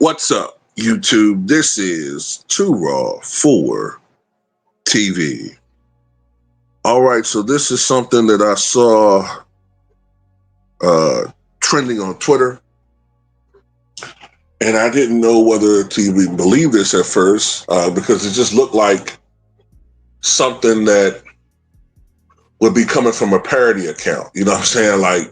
What's up, YouTube? This is Too Raw for TV. All right, so this is something that I saw trending on Twitter, and I didn't know whether to even believe this at first because it just looked like something that would be coming from a parody account. You know what I'm saying? Like,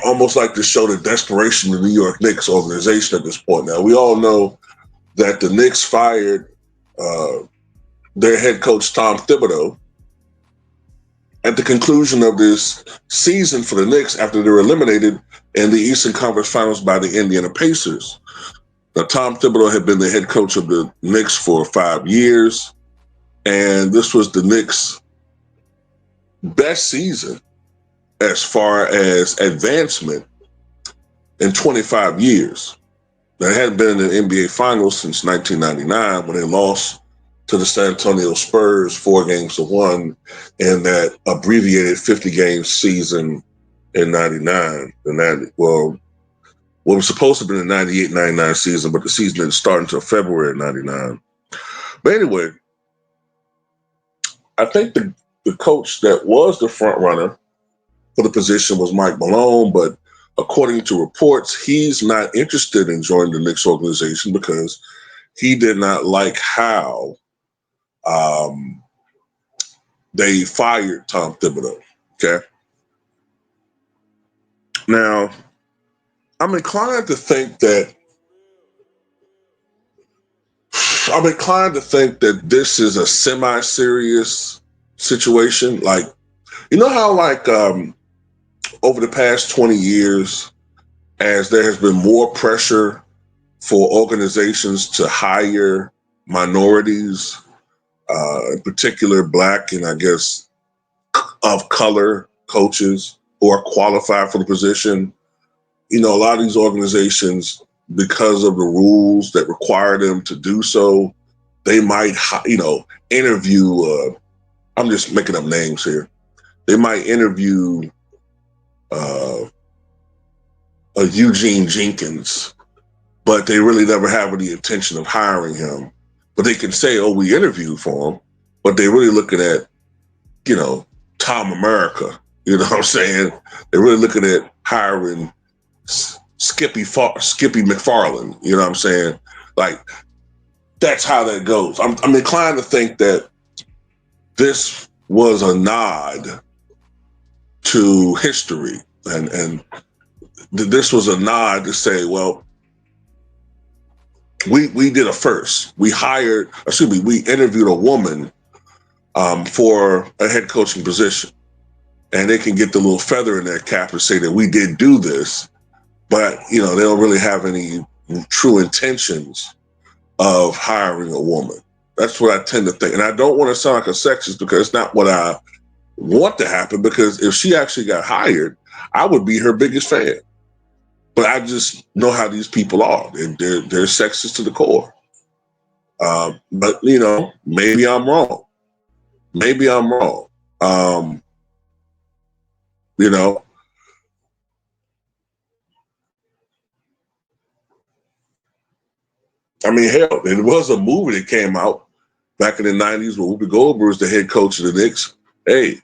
almost like to show the desperation of the New York Knicks organization at this point. Now, we all know that the Knicks fired their head coach, Tom Thibodeau, at the conclusion of this season for the Knicks after they were eliminated in the Eastern Conference Finals by the Indiana Pacers. Now, Tom Thibodeau had been the head coach of the Knicks for 5 years, and this was the Knicks' best season as far as advancement in 25 years. They hadn't been in the NBA Finals since 1999 when they lost to the San Antonio Spurs 4-1 in that abbreviated 50-game season in 99. What was supposed to be the 98-99 season, but the season didn't start until February of 99. But anyway, I think the coach that was the front runner for the position was Mike Malone, but according to reports, he's not interested in joining the Knicks organization because he did not like how they fired Tom Thibodeau. Okay. Now, I'm inclined to think that this is a semi-serious situation. Like, you know how over the past 20 years, as there has been more pressure for organizations to hire minorities, in particular Black and I guess of color coaches who are qualified for the position. You know, a lot of these organizations, because of the rules that require them to do so, they might, interview, I'm just making up names here. They might interview a Eugene Jenkins, but they really never have any intention of hiring him. But they can say, oh, we interviewed for him, but they're really looking at, Tom America. You know what I'm saying? They're really looking at hiring Skippy McFarland. You know what I'm saying? Like, that's how that goes. I'm inclined to think that this was a nod to history, and this was a nod to say, well, we did a first. We interviewed a woman for a head coaching position, and they can get the little feather in their cap and say that we did do this, but they don't really have any true intentions of hiring a woman. That's what I tend to think, and I don't want to sound like a sexist because it's not what I want to happen. Because if she actually got hired, I would be her biggest fan. But I just know how these people are. They're sexist to the core. But, maybe I'm wrong. Maybe I'm wrong. I mean, hell, there was a movie that came out back in the 90s where Whoopi Goldberg was the head coach of the Knicks. Hey,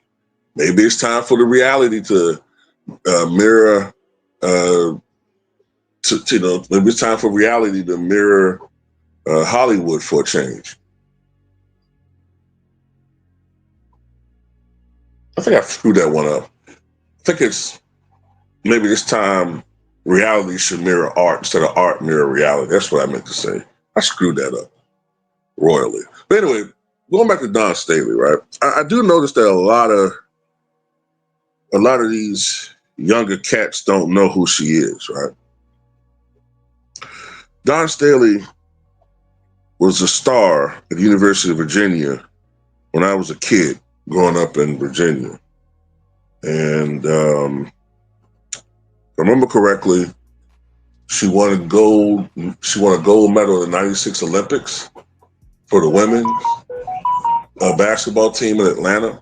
maybe it's time for the reality to mirror maybe it's time for reality to mirror Hollywood for a change. I think I screwed that one up. I think maybe this time reality should mirror art instead of art mirror reality. That's what I meant to say. I screwed that up royally. But anyway, going back to Dawn Staley, right? I do notice that a lot of these younger cats don't know who she is, right? Dawn Staley was a star at the University of Virginia when I was a kid growing up in Virginia. And if I remember correctly, she won a gold medal in the 96 Olympics for the women's basketball team in Atlanta.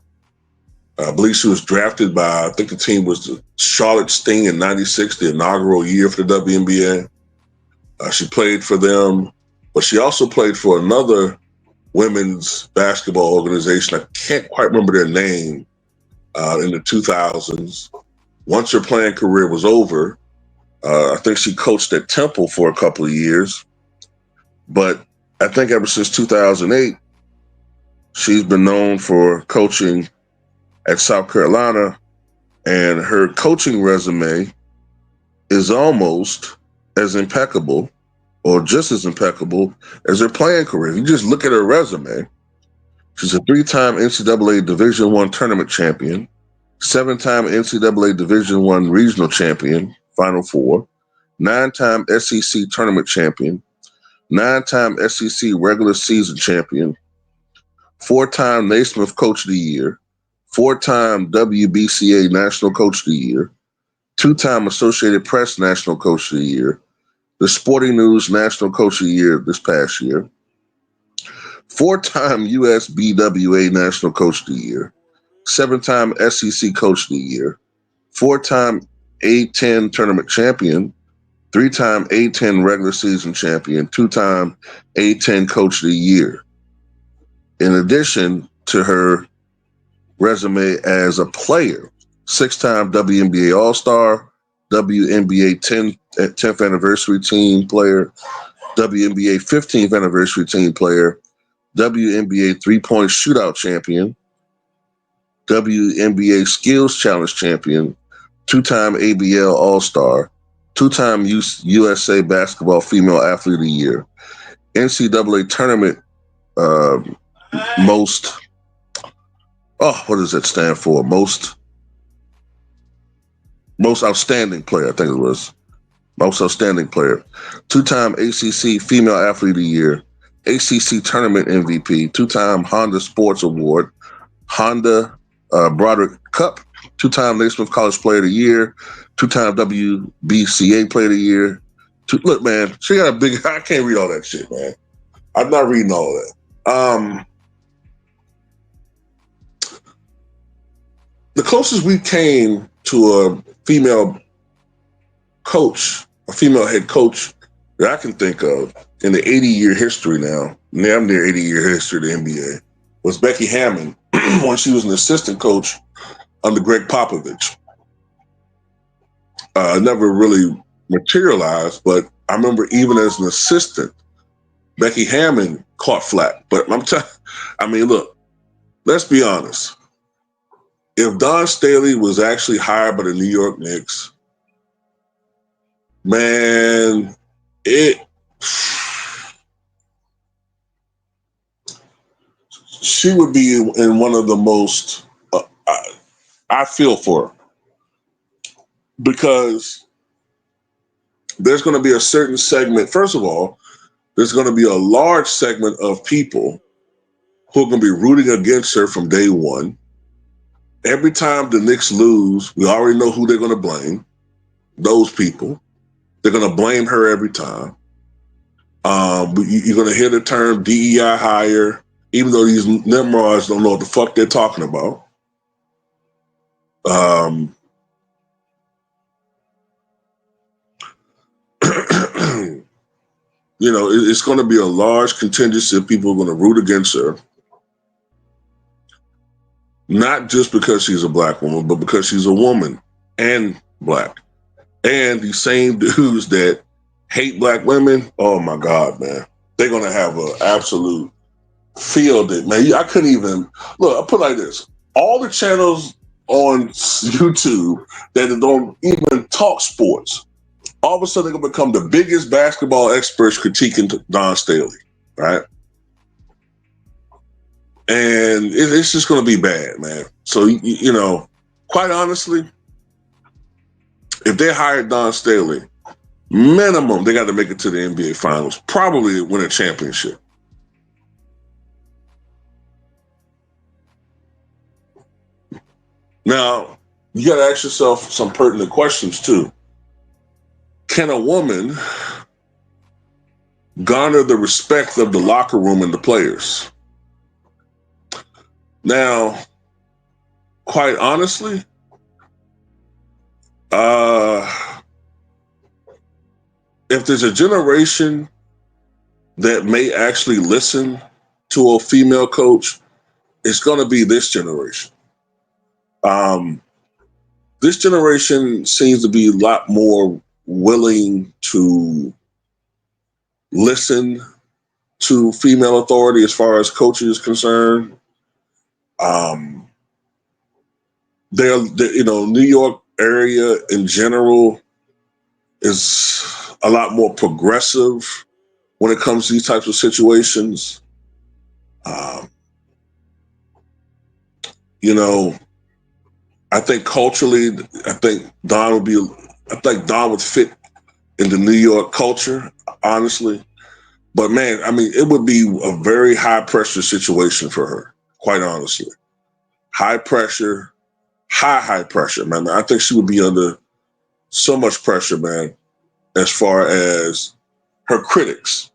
I believe she was drafted by, I think the team was the Charlotte Sting in 96, the inaugural year for the WNBA. She played for them, but she also played for another women's basketball organization. I can't quite remember their name in the 2000s. Once her playing career was over, I think she coached at Temple for a couple of years. But I think ever since 2008, she's been known for coaching at South Carolina, and her coaching resume is almost as impeccable or just as impeccable as her playing career. If you just look at her resume, she's a 3-time NCAA Division I tournament champion, 7-time NCAA Division I regional champion, Final Four, 9-time SEC tournament champion, 9-time SEC regular season champion, 4-time Naismith Coach of the Year, 4-time WBCA National Coach of the Year, 2-time Associated Press National Coach of the Year, the Sporting News National Coach of the Year this past year, 4-time USBWA National Coach of the Year, 7-time SEC Coach of the Year, 4-time A10 tournament champion, 3-time A10 regular season champion, 2-time A10 Coach of the Year. In addition to her resume as a player, 6-time WNBA All-Star, WNBA 10th anniversary team player, WNBA 15th anniversary team player, WNBA three-point shootout champion, WNBA skills challenge champion, 2-time ABL All-Star, 2-time USA Basketball Female Athlete of the Year, NCAA tournament most, what does that stand for? Most outstanding player, I think it was. Most outstanding player. 2-time ACC Female Athlete of the Year, ACC Tournament MVP, 2-time Honda Sports Award, Honda Broderick Cup, 2-time Naismith College Player of the Year, 2-time WBCA Player of the Year. Look, man, she got a big. I can't read all that shit, man. I'm not reading all that. The closest we came to a female coach, a female head coach that I can think of in the 80-year history now, damn near 80-year history of the NBA, was Becky Hammon when she was an assistant coach under Greg Popovich. Never really materialized, but I remember even as an assistant, Becky Hammon caught flack. But look, let's be honest. If Dawn Staley was actually hired by the New York Knicks, man, she would be in one of the most, I feel for her. Because there's going to be a certain segment, first of all, there's going to be a large segment of people who are going to be rooting against her from day one. Every time the Knicks lose, we already know who they're going to blame. Those people. They're going to blame her every time. You're going to hear the term DEI hire, even though these Nimrods don't know what the fuck they're talking about. It's going to be a large contingency of people who are going to root against her. Not just because she's a black woman, but because she's a woman and black. And these same dudes that hate black women, oh my God, man. They're going to have an absolute field day, man. I couldn't even, look, I'll put it like this. All the channels on YouTube that don't even talk sports, all of a sudden they're going to become the biggest basketball experts critiquing Dawn Staley, right? And it's just going to be bad, man. So, quite honestly, if they hired Dawn Staley, minimum, they got to make it to the NBA Finals, probably win a championship. Now, you got to ask yourself some pertinent questions, too. Can a woman garner the respect of the locker room and the players? Now, quite honestly, if there's a generation that may actually listen to a female coach, it's going to be this generation. This generation seems to be a lot more willing to listen to female authority as far as coaching is concerned. New York area in general is a lot more progressive when it comes to these types of situations. I think culturally, I think Dawn would fit in the New York culture, honestly. But man, I mean, it would be a very high pressure situation for her, quite honestly. High pressure, high pressure, man. I think she would be under so much pressure, man, as far as her critics.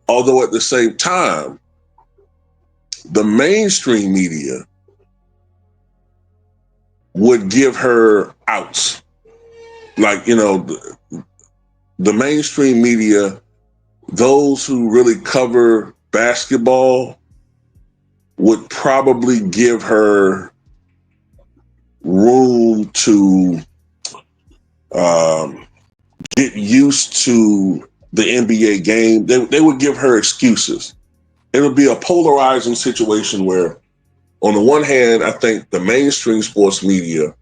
Although at the same time, the mainstream media would give her outs. Like, the mainstream media, those who really cover basketball would probably give her room to get used to the NBA game. They would give her excuses. It would be a polarizing situation where, on the one hand, I think the mainstream sports media,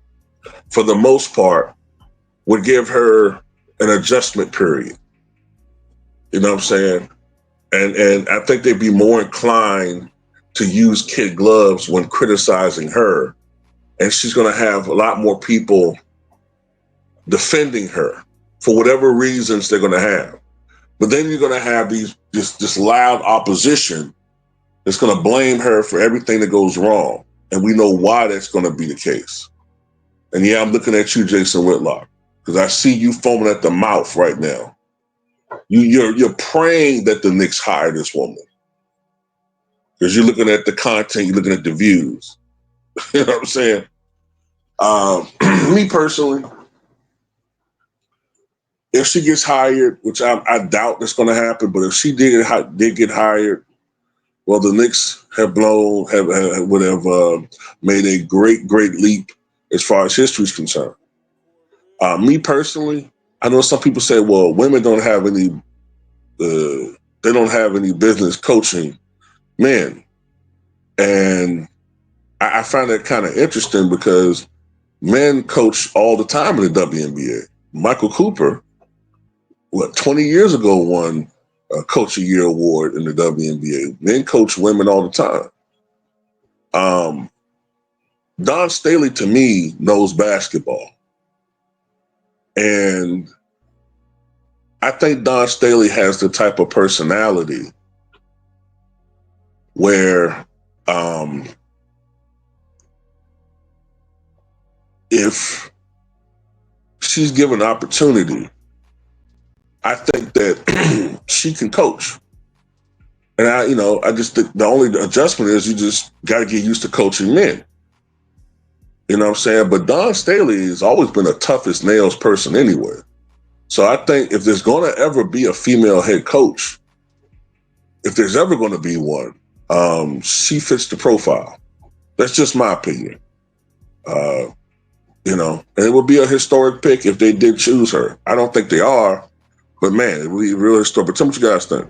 for the most part, would give her an adjustment period. You know what I'm saying? And I think they'd be more inclined to use kid gloves when criticizing her. And she's going to have a lot more people defending her for whatever reasons they're going to have. But then you're going to have this loud opposition that's going to blame her for everything that goes wrong. And we know why that's going to be the case. And yeah, I'm looking at you, Jason Whitlock, because I see you foaming at the mouth right now. You're praying that the Knicks hire this woman, because you're looking at the content, you're looking at the views. You know what I'm saying? Me personally, if she gets hired, which I doubt that's going to happen, but if she did get hired, well, the Knicks would have made a great leap as far as history is concerned. Me personally, I know some people say, well, women don't have any, they don't have any business coaching men. And I find that kind of interesting because men coach all the time in the WNBA. Michael Cooper, 20 years ago won a Coach of the Year award in the WNBA. Men coach women all the time. Dawn Staley, to me, knows basketball. And I think Dawn Staley has the type of personality where if she's given opportunity, I think that she can coach. And I just think the only adjustment is you just got to get used to coaching men. You know what I'm saying? But Dawn Staley has always been a tough as nails person anyway. So I think if there's going to ever be a female head coach, if there's ever going to be one, she fits the profile. That's just my opinion. And it would be a historic pick if they did choose her. I don't think they are, but man, it would be real historic. But tell me what you guys think.